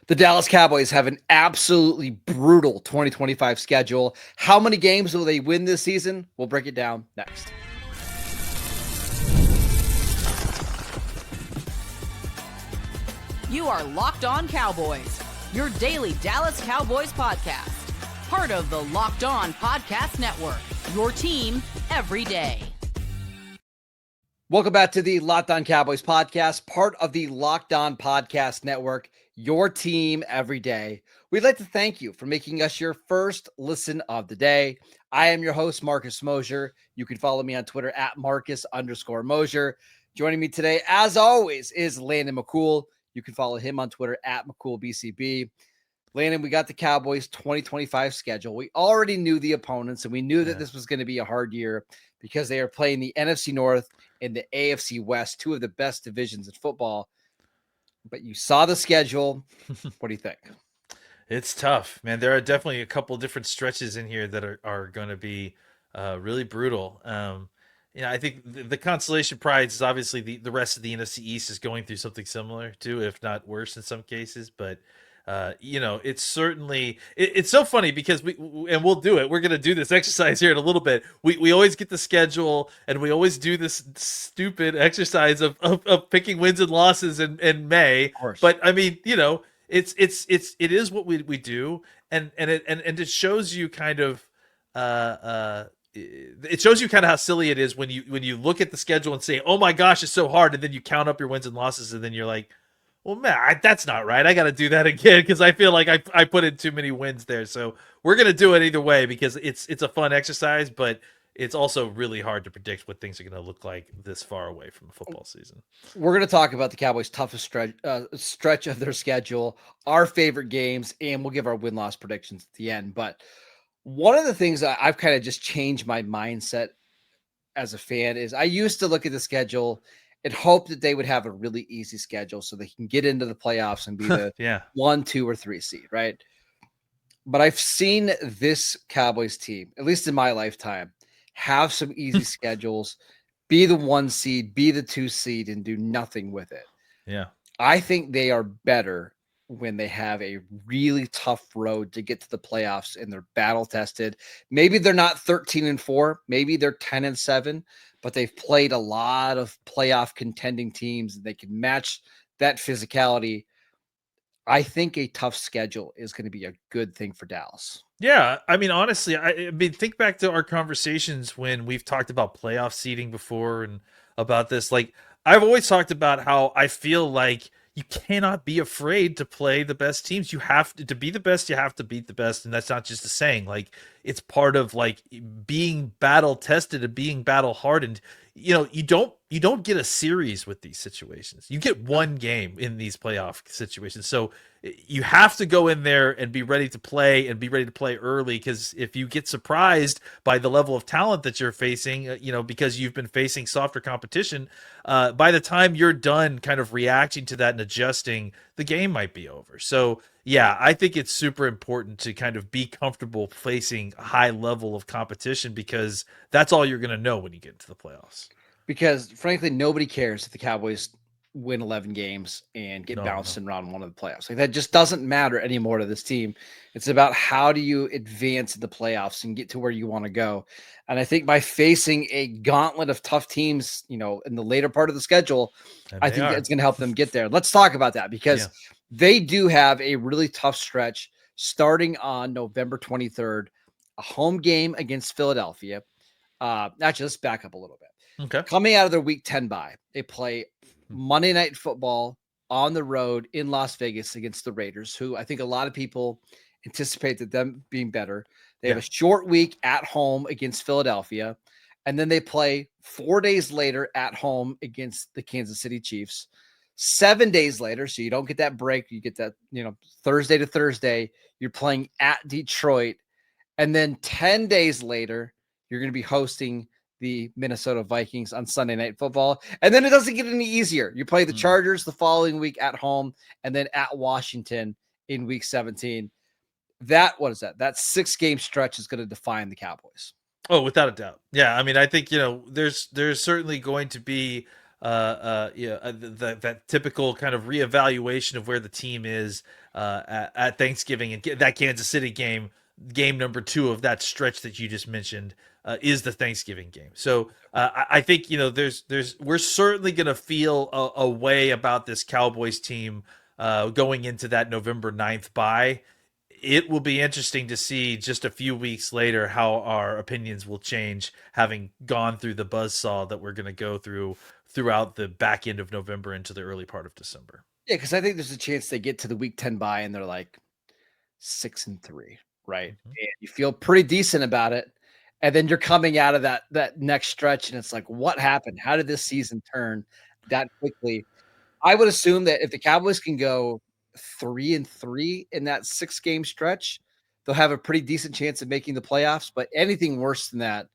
The Dallas Cowboys have an absolutely brutal 2025 schedule. How many games will they win this season? We'll break it down next. You are Locked On Cowboys, your daily Dallas Cowboys podcast. Part of the Locked On Podcast Network, your team every day. Welcome back to the Locked On Cowboys podcast, part of the Locked On Podcast Network, your team every day. We'd like to thank you for making us your first listen of the day. I am your host, Marcus Mosher. You can follow me on Twitter at Marcus_Mosher. Joining me today, as always, is Landon McCool. You can follow him on Twitter at McCoolBCB. Landon, we got the Cowboys 2025 schedule. We already knew the opponents, and we knew that this was going to be a hard year because they are playing the NFC North and the AFC West, two of the best divisions in football. But you saw the schedule. What do you think? It's tough, man. There are definitely a couple different stretches in here that are going to be really brutal. I think the consolation prize is obviously the rest of the NFC East is going through something similar too, if not worse in some cases. But it's certainly it's so funny because we'll do it. We're going to do this exercise here in a little bit. We always get the schedule and we always do this stupid exercise of picking wins and losses in May. But I mean, it is what we do, and it shows you kind of it shows you kind of how silly it is when you look at the schedule and say, oh my gosh, it's so hard, and then you count up your wins and losses, and then you're like, well, man, that's not right. I got to do that again because I feel like I put in too many wins there. So we're gonna do it either way because it's a fun exercise, but it's also really hard to predict what things are going to look like this far away from a football season. We're going to talk about the Cowboys' toughest stretch of their schedule, our favorite games, and we'll give our win-loss predictions at the end. But one of the things I've kind of just changed my mindset as a fan is I used to look at the schedule and hope that they would have a really easy schedule so they can get into the playoffs and be the 1, 2, or 3 seed, right? But I've seen this Cowboys team, at least in my lifetime, have some easy schedules, be the 1 seed, be the 2 seed, and do nothing with it. Yeah. I think they are better when they have a really tough road to get to the playoffs and they're battle tested. Maybe they're not 13-4, maybe they're 10-7, but they've played a lot of playoff contending teams and they can match that physicality. I think a tough schedule is going to be a good thing for Dallas. Yeah, I mean, honestly, I mean, think back to our conversations when we've talked about playoff seeding before and about this. Like, I've always talked about how I feel like you cannot be afraid to play the best teams. You have to be the best. You have to beat the best, and that's not just a saying. Like, it's part of like being battle tested and being battle hardened. You don't get a series with these situations. You get one game in these playoff situations. So you have to go in there and be ready to play and be ready to play early. Because if you get surprised by the level of talent that you're facing, because you've been facing softer competition, by the time you're done kind of reacting to that and adjusting, the game might be over. So yeah, I think it's super important to kind of be comfortable facing a high level of competition because that's all you're going to know when you get into the playoffs. Because frankly, nobody cares if the Cowboys win 11 games and get bounced in round 1 of the playoffs. Like, that just doesn't matter anymore to this team. It's about how do you advance in the playoffs and get to where you want to go. And I think by facing a gauntlet of tough teams, in the later part of the schedule, I think it's going to help them get there. Let's talk about that because they do have a really tough stretch starting on November 23rd, a home game against Philadelphia. Actually, let's back up a little bit. Okay. Coming out of their week 10 bye, they play Monday Night Football on the road in Las Vegas against the Raiders, who I think a lot of people anticipate that them being better. They have a short week at home against Philadelphia, and then they play 4 days later at home against the Kansas City Chiefs. 7 days later, so you don't get that break. You get that, Thursday to Thursday, you're playing at Detroit. And then 10 days later, you're going to be hosting the Minnesota Vikings on Sunday Night Football. And then it doesn't get any easier. You play the Chargers the following week at home and then at Washington in week 17. That 6-game stretch is going to define the Cowboys. Oh, without a doubt. Yeah. I mean, I think, there's certainly going to be that typical kind of reevaluation of where the team is at Thanksgiving, and that Kansas City game number 2 of that stretch that you just mentioned is the Thanksgiving game. So I think we're certainly going to feel a way about this Cowboys team going into that November 9th bye. It will be interesting to see just a few weeks later how our opinions will change, having gone through the buzzsaw that we're going to go throughout the back end of November into the early part of December. Yeah, because I think there's a chance they get to the week 10 bye and they're like 6-3, right? Mm-hmm. And you feel pretty decent about it. And then you're coming out of that next stretch, and it's like, what happened? How did this season turn that quickly? I would assume that if the Cowboys can go 3-3 in that 6-game stretch, they'll have a pretty decent chance of making the playoffs. But anything worse than that,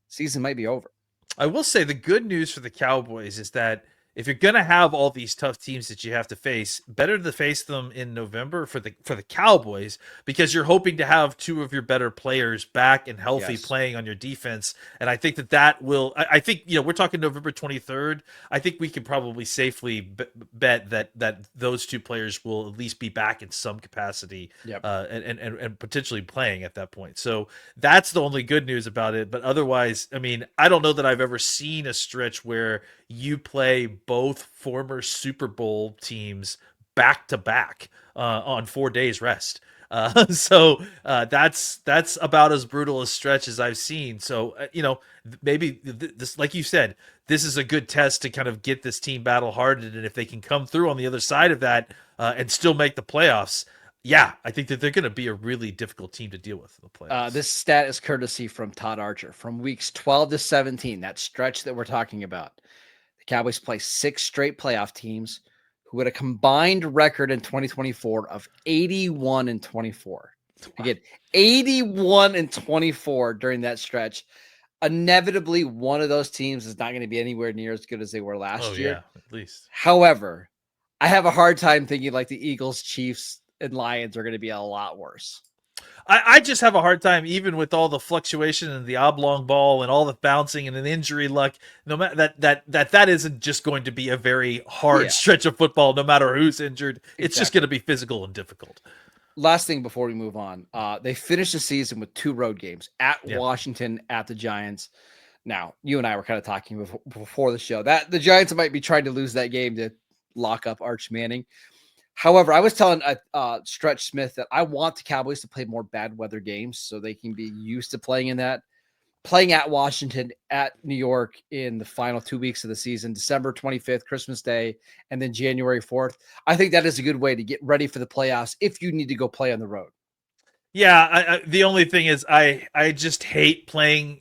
season might be over. I will say the good news for the Cowboys is that if you're going to have all these tough teams that you have to face, better to face them in November for the Cowboys, because you're hoping to have 2 of your better players back and healthy playing on your defense. And I think that will, I think, we're talking November 23rd. I think we can probably safely bet that those 2 players will at least be back in some capacity and potentially playing at that point. So that's the only good news about it. But otherwise, I mean, I don't know that I've ever seen a stretch where you play both former Super Bowl teams back to back on 4 days rest. So that's about as brutal a stretch as I've seen. So, maybe this, like you said, this is a good test to kind of get this team battle hardened. And if they can come through on the other side of that and still make the playoffs, I think that they're going to be a really difficult team to deal with in the playoffs. This stat is courtesy from Todd Archer from weeks 12 to 17, that stretch that we're talking about. The Cowboys play 6 straight playoff teams who had a combined record in 2024 of 81-24. Again, 81-24 during that stretch. Inevitably, one of those teams is not going to be anywhere near as good as they were last year. Yeah, at least. However, I have a hard time thinking like the Eagles, Chiefs, and Lions are going to be a lot worse. I just have a hard time, even with all the fluctuation and the oblong ball and all the bouncing and an injury luck. No matter that isn't just going to be a very hard stretch of football. No matter who's injured, it's just going to be physical and difficult. Last thing before we move on, they finished the season with 2 road games at Washington, at the Giants. Now, you and I were kind of talking before the show that the Giants might be trying to lose that game to lock up Arch Manning. However, I was telling Stretch Smith that I want the Cowboys to play more bad weather games so they can be used to playing in that. Playing at Washington, at New York in the final 2 weeks of the season, December 25th, Christmas Day, and then January 4th. I think that is a good way to get ready for the playoffs if you need to go play on the road. Yeah, the only thing is I just hate playing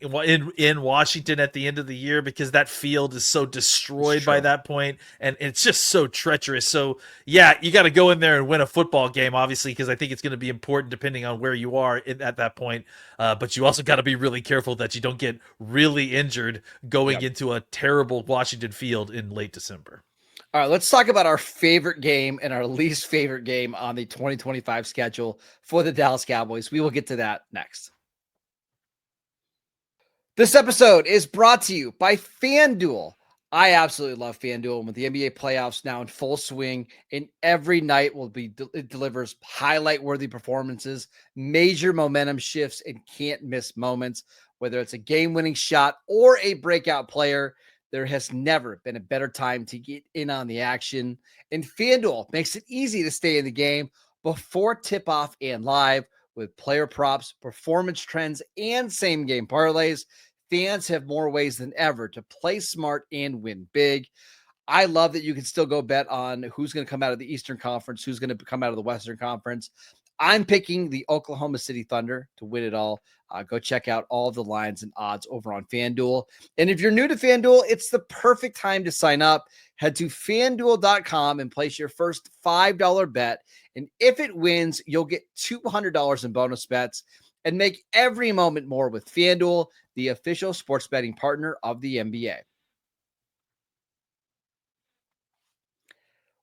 in Washington at the end of the year because that field is so destroyed by that point, and it's just so treacherous. So, yeah, you got to go in there and win a football game, obviously, because I think it's going to be important depending on where you are at that point. But you also got to be really careful that you don't get really injured going into a terrible Washington field in late December. All right, let's talk about our favorite game and our least favorite game on the 2025 schedule for the Dallas Cowboys. We will get to that next. This episode is brought to you by FanDuel. I absolutely love FanDuel with the NBA playoffs now in full swing, and every night it delivers highlight-worthy performances, major momentum shifts, and can't-miss moments. Whether it's a game-winning shot or a breakout player, there has never been a better time to get in on the action. And FanDuel makes it easy to stay in the game before tip-off and live with player props, performance trends, and same-game parlays. Fans have more ways than ever to play smart and win big. I love that you can still go bet on who's going to come out of the Eastern Conference, who's going to come out of the Western Conference. I'm picking the Oklahoma City Thunder to win it all. Go check out all the lines and odds over on FanDuel. And if you're new to FanDuel, it's the perfect time to sign up. Head to FanDuel.com and place your first $5 bet. And if it wins, you'll get $200 in bonus bets and make every moment more with FanDuel, the official sports betting partner of the NBA.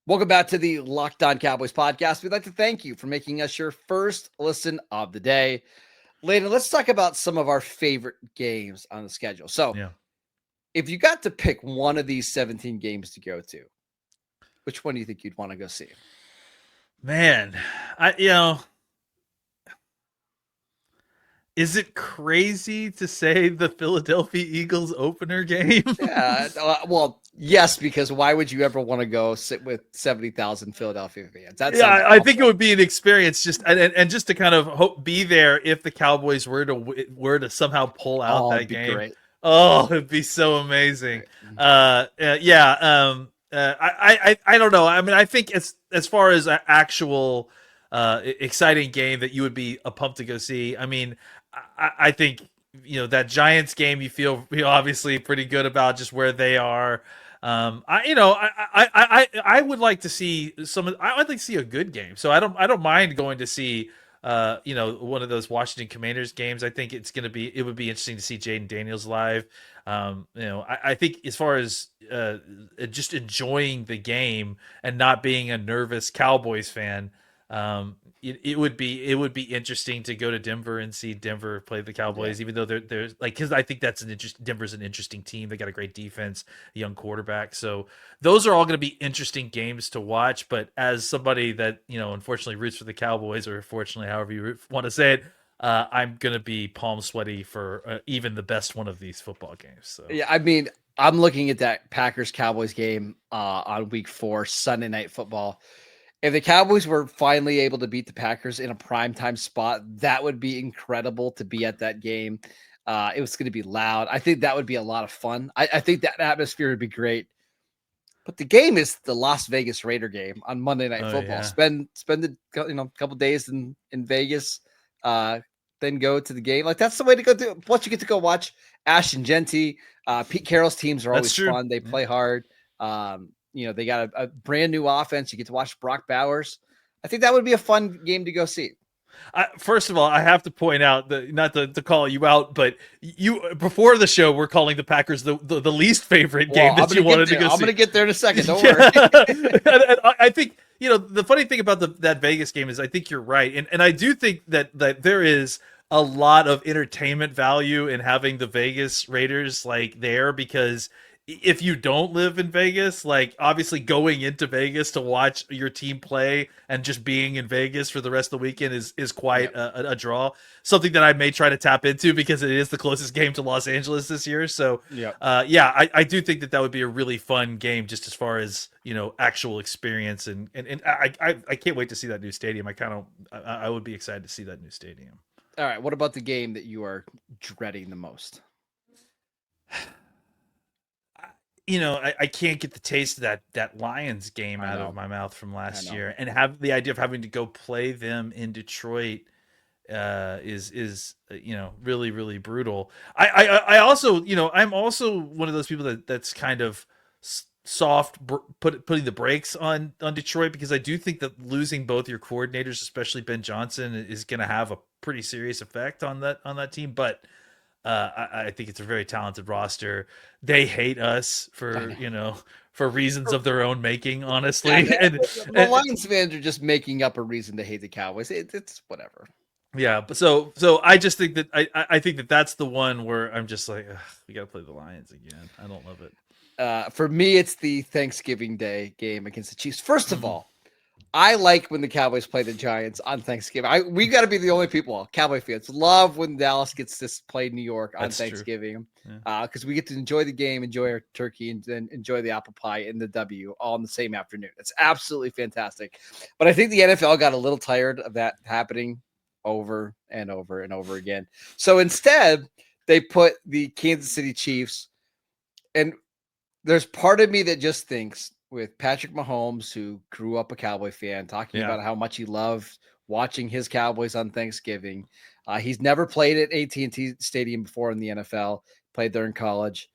Welcome back to the Locked On Cowboys podcast. We'd like to thank you for making us your first listen of the day. Landon, let's talk about some of our favorite games on the schedule. So if you got to pick one of these 17 games to go to, which one do you think you'd want to go see? Man, is it crazy to say the Philadelphia Eagles opener game? Yeah, well, yes, because why would you ever want to go sit with 70,000 Philadelphia fans? I think it would be an experience, just and just to kind of be there if the Cowboys were to somehow pull out that game. Great. Oh, it'd be so amazing. I don't know. I mean, I think as far as an actual exciting game that you would be pumped to go see. I mean, I think that Giants game you feel obviously pretty good about just where they are. I would like to see I would like to see a good game. So I don't mind going to see one of those Washington Commanders games. I think it would be interesting to see Jaden Daniels live. I think as far as just enjoying the game and not being a nervous Cowboys fan, it would be interesting to go to Denver and see Denver play the Cowboys, even though there's because I think Denver's an interesting team. They got a great defense, a young quarterback. So those are all going to be interesting games to watch. But as somebody that, unfortunately roots for the Cowboys, or fortunately, however you want to say it, I'm going to be palm sweaty for even the best one of these football games. So yeah, I mean, I'm looking at that Packers-Cowboys game on week 4, Sunday Night Football. If the Cowboys were finally able to beat the Packers in a primetime spot, that would be incredible to be at that game. It was going to be loud. I think that would be a lot of fun. I think that atmosphere would be great. But the game is the Las Vegas Raider game on Monday Night Football. Yeah. Spend the couple days in Vegas, then go to the game. Like, that's the way to go do it. Plus, you get to go watch Ash and Genty. Pete Carroll's teams are always fun. They play hard. They got a brand new offense. You get to watch Brock Bowers. I think that would be a fun game to go see. First of all, I have to point out that, not to call you out, but you before the show were calling the Packers the least favorite game that you wanted to go see. I'm going to get there in a second. Don't worry. And I think the funny thing about that Vegas game is I think you're right, and I do think that there is a lot of entertainment value in having the Vegas Raiders there, because if you don't live in Vegas, obviously going into Vegas to watch your team play and just being in Vegas for the rest of the weekend is quite a draw. Something that I may try to tap into because it is the closest game to Los Angeles this year. So I do think that would be a really fun game, just as far as actual experience, and I can't wait to see that new stadium. I would be excited to see that new stadium. All right, what about the game that you are dreading the most? I can't get the taste of that Lions game out of my mouth from last year, and have the idea of having to go play them in Detroit is really, really brutal. I also, I'm also one of those people that's kind of soft putting the brakes on Detroit, because I do think that losing both your coordinators, especially Ben Johnson, is going to have a pretty serious effect on that team. But I think it's a very talented roster. They hate us for reasons of their own making, honestly. And the Lions fans are just making up a reason to hate the Cowboys. It's whatever. Yeah, but so I just think that I think that's the one where I'm just like, we got to play the Lions again. I don't love it. For me, it's the Thanksgiving Day game against the Chiefs. First of all, I like when the Cowboys play the Giants on Thanksgiving. We got to be the only people, Cowboy fans, love when Dallas gets to play New York on Thanksgiving, because we get to enjoy the game, enjoy our turkey, and then enjoy the apple pie and the W all in the same afternoon. It's absolutely fantastic. But I think the NFL got a little tired of that happening over and over and over again. So instead, they put the Kansas City Chiefs, and there's part of me that just thinks, with Patrick Mahomes, who grew up a Cowboy fan, talking about how much he loved watching his Cowboys on Thanksgiving. He's never played at AT&T Stadium before in the NFL, played there in college,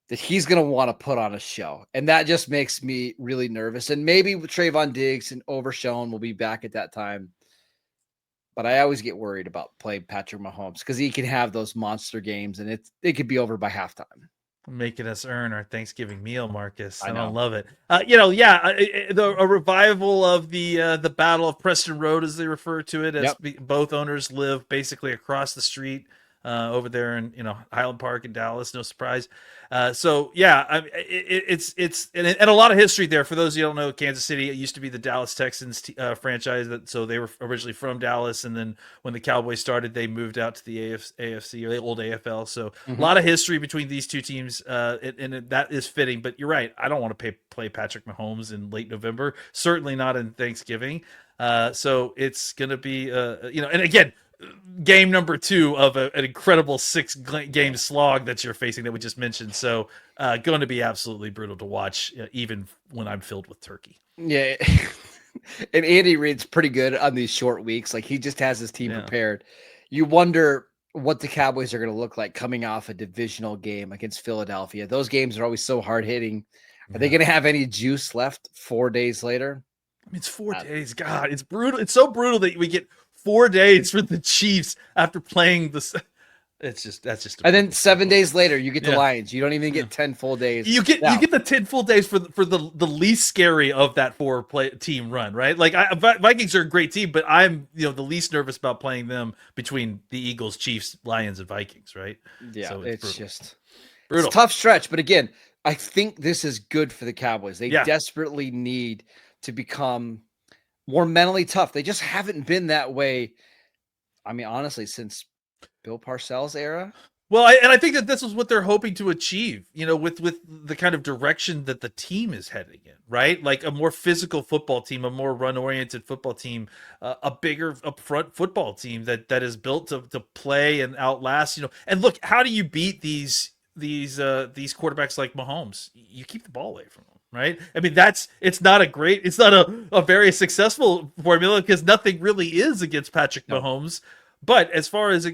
that he's going to want to put on a show. And that just makes me really nervous. And maybe with Trayvon Diggs and Overshown will be back at that time. But I always get worried about playing Patrick Mahomes, because he can have those monster games and it could be over by halftime. Making us earn our Thanksgiving meal, Marcus. I don't love it. A revival of the Battle of Preston Road, as they refer to it, as both owners live basically across the street over there in Highland Park in Dallas. No surprise. So yeah, it's and a lot of history there. For those of you who don't know, Kansas City, it used to be the Dallas Texans franchise. So they were originally from Dallas, and then when the Cowboys started, they moved out to the AFC or the old AFL. So a lot of history between these two teams, and that is fitting. But you're right. I don't want to play Patrick Mahomes in late November. Certainly not in Thanksgiving. So it's going to be, and again, game number 2 of an incredible 6-game slog that you're facing that we just mentioned. So going to be absolutely brutal to watch, even when I'm filled with turkey. Yeah. And Andy Reid's pretty good on these short weeks. Like, he just has his team prepared. You wonder what the Cowboys are going to look like coming off a divisional game against Philadelphia. Those games are always so hard hitting. Are they going to have any juice left 4 days later? I mean, it's 4 days. God, it's brutal. It's so brutal that we get 4 days for the Chiefs after playing this. That's just. And then 7 days later, you get the Lions. You don't even get 10 full days. You get the 10 full days for the least scary of that 4-team run, right? Like, Vikings are a great team, but I'm the least nervous about playing them between the Eagles, Chiefs, Lions, and Vikings, right? Yeah, so it's just brutal. It's a tough stretch, but again, I think this is good for the Cowboys. They desperately need to become more mentally tough. They just haven't been that way. I mean, honestly, since Bill Parcells' era. Well, I think that this is what they're hoping to achieve, with the kind of direction that the team is heading in, right? Like a more physical football team, a more run-oriented football team, a bigger upfront football team that is built to play and outlast, And look, how do you beat these quarterbacks like Mahomes? You keep the ball away from them. Right. I mean, it's not a very successful formula because nothing really is against Patrick Mahomes. But as far as,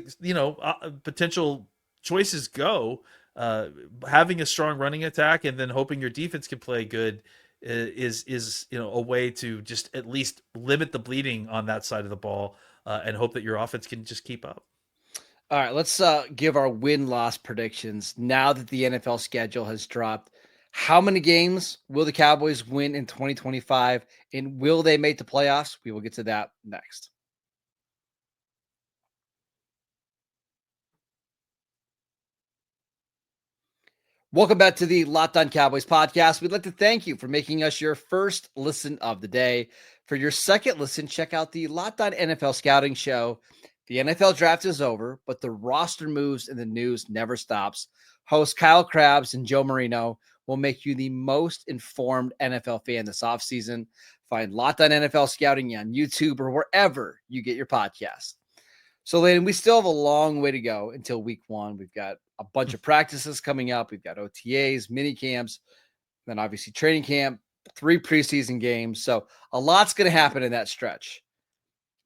potential choices go, having a strong running attack and then hoping your defense can play good is a way to just at least limit the bleeding on that side of the ball and hope that your offense can just keep up. All right, let's give our win-loss predictions now that the NFL schedule has dropped. How many games will the Cowboys win in 2025, and will they make the playoffs? We will get to that next. Welcome back to the Locked On Cowboys podcast. We'd like to thank you for making us your first listen of the day. For your second listen, check out the Locked On NFL Scouting Show. The NFL draft is over, but the roster moves and the news never stops. Hosts Kyle Krabs and Joe Marino will make you the most informed NFL fan this offseason. Find Locked On NFL Scouting on YouTube or wherever you get your podcasts. So, Landon, we still have a long way to go until week 1. We've got a bunch of practices coming up. We've got OTAs, mini camps, then obviously training camp, 3 preseason games. So a lot's going to happen in that stretch.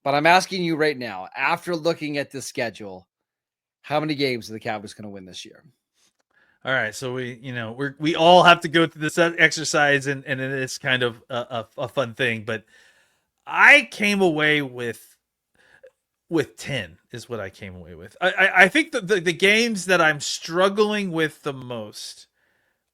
But I'm asking you right now, after looking at the schedule, how many games are the Cowboys going to win this year? All right, so we all have to go through this exercise, and it's kind of a fun thing. But I came away with 10 is what I came away with. I think that the games that I'm struggling with the most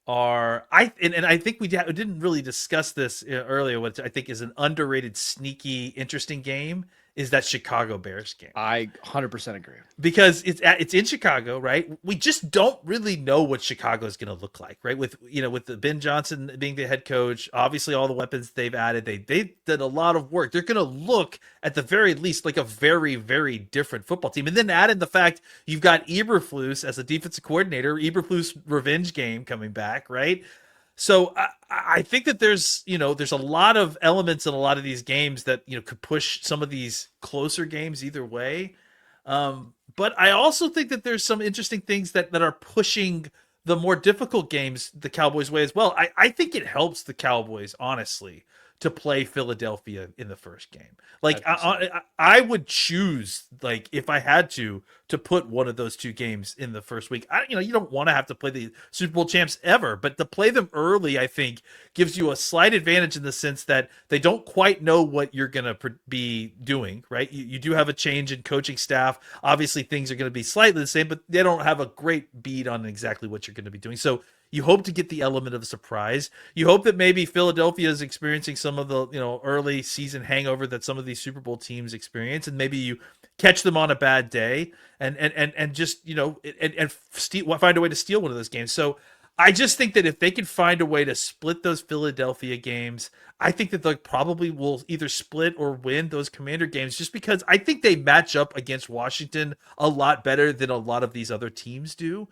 are I think we didn't really discuss this earlier. What I think is an underrated, sneaky, interesting game is that Chicago Bears game. I 100% agree. Because it's in Chicago, right? We just don't really know what Chicago is going to look like, right? With the Ben Johnson being the head coach, obviously all the weapons they've added, they did a lot of work. They're going to look at the very least like a very, very different football team. And then add in the fact you've got Eberflus as a defensive coordinator, Eberflus revenge game coming back, right? So I think that there's a lot of elements in a lot of these games that could push some of these closer games either way. But I also think that there's some interesting things that are pushing the more difficult games the Cowboys' way as well. I think it helps the Cowboys, honestly, to play Philadelphia in the first game. Like I would choose, like, if I had to put one of those 2 games in the first week. You don't want to have to play the Super Bowl champs ever, but to play them early, I think gives you a slight advantage in the sense that they don't quite know what you're going to be doing, right? You do have a change in coaching staff. Obviously things are going to be slightly the same, but they don't have a great beat on exactly what you're going to be doing. So You hope to get the element of surprise. You hope that maybe Philadelphia is experiencing some of the early season hangover that some of these Super Bowl teams experience, and maybe you catch them on a bad day and just find a way to steal one of those games. So I just think that if they can find a way to split those Philadelphia games, I think that they probably will either split or win those Commander games, just because I think they match up against Washington a lot better than a lot of these other teams do.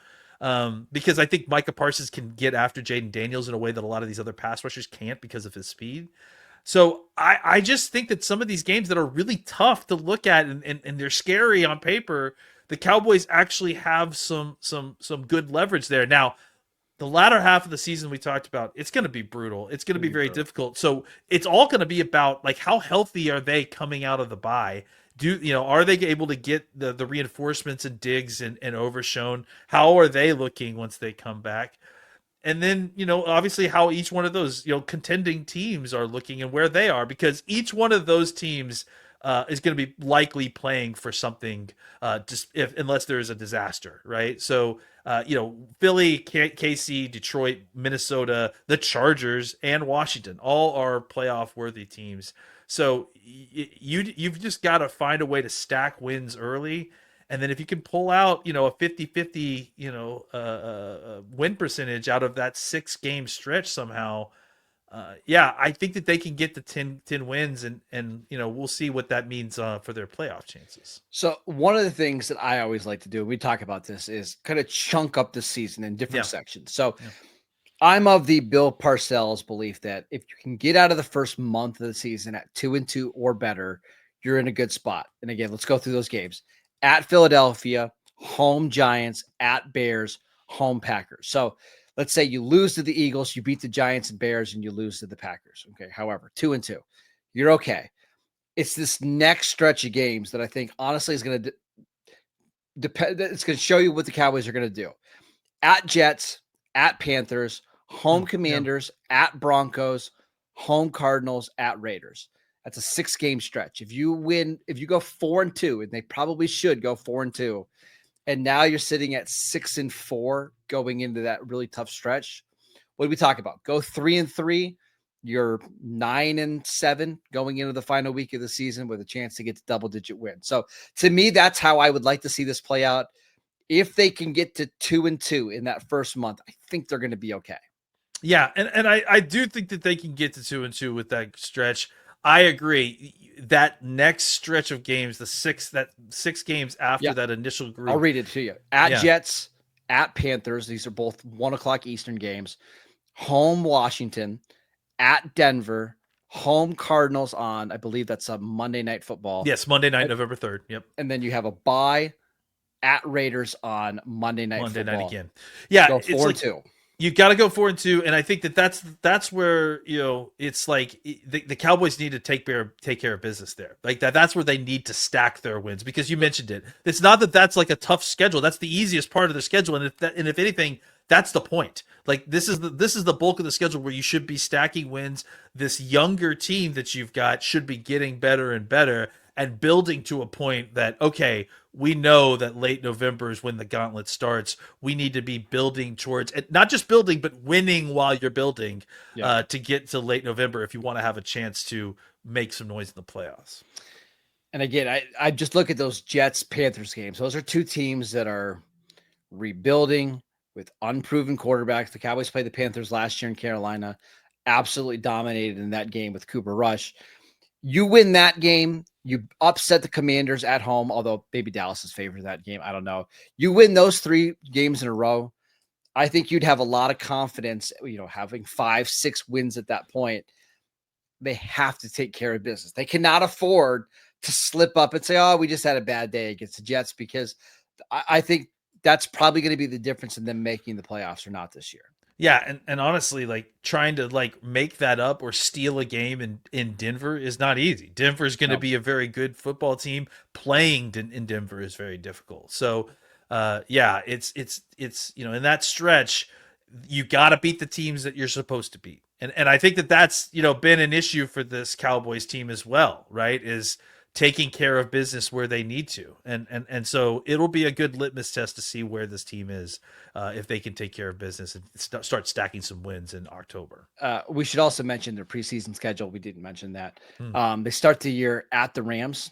Because I think Micah Parsons can get after Jaden Daniels in a way that a lot of these other pass rushers can't because of his speed. So I just think that some of these games that are really tough to look at and they're scary on paper, the Cowboys actually have some good leverage there. Now, the latter half of the season we talked about, it's going to be brutal. It's going to be very difficult. So it's all going to be about like how healthy are they coming out of the bye? Are they able to get the reinforcements and Diggs and Overshown? How are they looking once they come back? And then, obviously how each one of those, contending teams are looking and where they are, because each one of those teams is going to be likely playing for something, unless there is a disaster, right? So, Philly, KC, Detroit, Minnesota, the Chargers, and Washington all are playoff worthy teams. So you've just got to find a way to stack wins early. And then if you can pull out, a 50-50, win percentage out of that 6-game stretch somehow, I think that they can get to 10 wins and we'll see what that means for their playoff chances. So one of the things that I always like to do, we talk about this, is kind of chunk up the season in different sections. So I'm of the Bill Parcells belief that if you can get out of the first month of the season at 2-2 or better, you're in a good spot. And again, let's go through those games. At Philadelphia, home Giants, at Bears, home Packers. So let's say you lose to the Eagles, you beat the Giants and Bears, and you lose to the Packers. Okay. However, 2-2, you're okay. It's this next stretch of games that I think honestly is going to depend. It's going to show you what the Cowboys are going to do. At Jets, at Panthers, home Commanders, at Broncos, home Cardinals, at Raiders. That's a 6-game stretch. If you go 4-2, and they probably should go 4-2, and now you're sitting at 6-4 going into that really tough stretch, what do we talk about? Go 3-3, you're 9-7 going into the final week of the season with a chance to get to double-digit wins. So to me, that's how I would like to see this play out. If they can get to 2-2 in that first month, I think they're going to be okay. Yeah, and I do think that they can get to 2-2 with that stretch. I agree. That next stretch of games, the 6 games after that initial group. I'll read it to you. At Jets, at Panthers. These are both 1:00 Eastern games. Home Washington, at Denver, home Cardinals on, I believe that's a Monday Night Football. Yes, Monday night, November 3rd. Yep. And then you have a bye at Raiders on Monday Night Football. Monday night again. Yeah, go 4-2. You got to go 4-2, and I think that's where it's like the Cowboys need to take care of business there. Like that's where they need to stack their wins, because you mentioned it. It's not that that's like a tough schedule. That's the easiest part of the schedule, and if anything, that's the point. Like this is the bulk of the schedule where you should be stacking wins. This younger team that you've got should be getting better and better and building to a point that, okay, we know that late November is when the gauntlet starts. We need to be building towards, and not just building, but winning while you're building to get to late November if you want to have a chance to make some noise in the playoffs. And again, I just look at those Jets-Panthers games. Those are two teams that are rebuilding with unproven quarterbacks. The Cowboys played the Panthers last year in Carolina, absolutely dominated in that game with Cooper Rush. You win that game, you upset the Commanders at home, although maybe Dallas is favored in that game. I don't know. You win those 3 games in a row, I think you'd have a lot of confidence, having 5-6 wins at that point. They have to take care of business. They cannot afford to slip up and say, oh, we just had a bad day against the Jets, because I think that's probably going to be the difference in them making the playoffs or not this year. Yeah, and honestly, like trying to make that up or steal a game in Denver is not easy. Denver is going to be a very good football team. Playing in Denver is very difficult. So, it's in that stretch, you got to beat the teams that you're supposed to beat. And I think that's been an issue for this Cowboys team as well, right? Is taking care of business where they need to. And so it'll be a good litmus test to see where this team is if they can take care of business and start stacking some wins in October. We should also mention their preseason schedule. We didn't mention that. Hmm. They start the year at the Rams.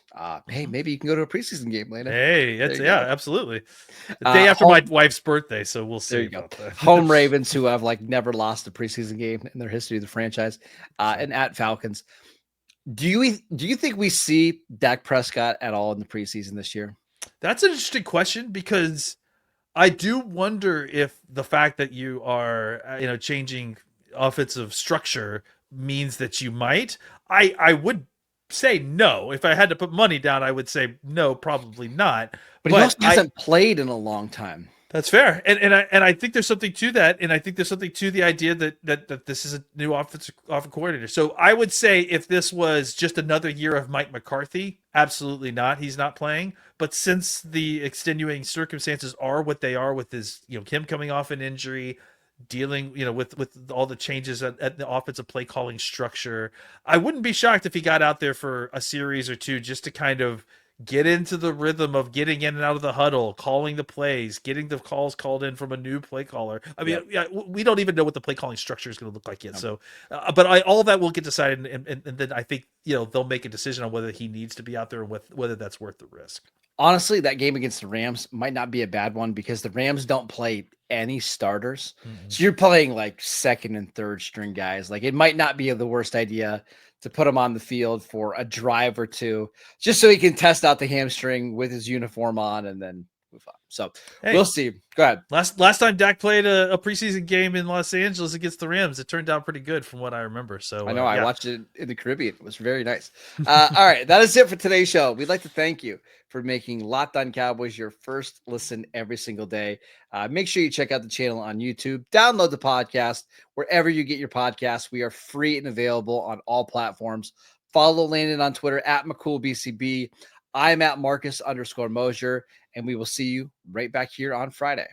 Hey, maybe you can go to a preseason game, Lena. Hey, absolutely. The day after home, my wife's birthday, so we'll see about that. Home Ravens, who have like never lost a preseason game in their history of the franchise, and at Falcons. Do you think we see Dak Prescott at all in the preseason this year? That's an interesting question, because I do wonder if the fact that you are, changing offensive structure means that you might. I would say no. If I had to put money down, I would say no, probably not. But he also hasn't played in a long time. That's fair, and I think there's something to that, and I think there's something to the idea that this is a new offensive coordinator. So I would say if this was just another year of Mike McCarthy, absolutely not. He's not playing. But since the extenuating circumstances are what they are, with his him coming off an injury, dealing with all the changes at the offensive play calling structure, I wouldn't be shocked if he got out there for a series or two just to kind of get into the rhythm of getting in and out of the huddle, calling the plays, getting the calls called in from a new play caller. I mean, we don't even know what the play calling structure is going to look like yet. So, but all that will get decided, and then I think they'll make a decision on whether he needs to be out there and whether that's worth the risk. Honestly, that game against the Rams might not be a bad one, because the Rams don't play any starters. Mm-hmm. So you're playing like second and third string guys. Like, it might not be the worst idea to put him on the field for a drive or two, just so he can test out the hamstring with his uniform on and then move on. So we'll see. Go ahead. Last time Dak played a preseason game in Los Angeles against the Rams, it turned out pretty good from what I remember. So I know I watched it in the Caribbean. It was very nice. All right. That is it for today's show. We'd like to thank you for making Locked On Cowboys your first listen every single day. Make sure you check out the channel on YouTube. Download the podcast wherever you get your podcasts. We are free and available on all platforms. Follow Landon on Twitter at McCoolBCB. I'm at Marcus_Mosher, and we will see you right back here on Friday.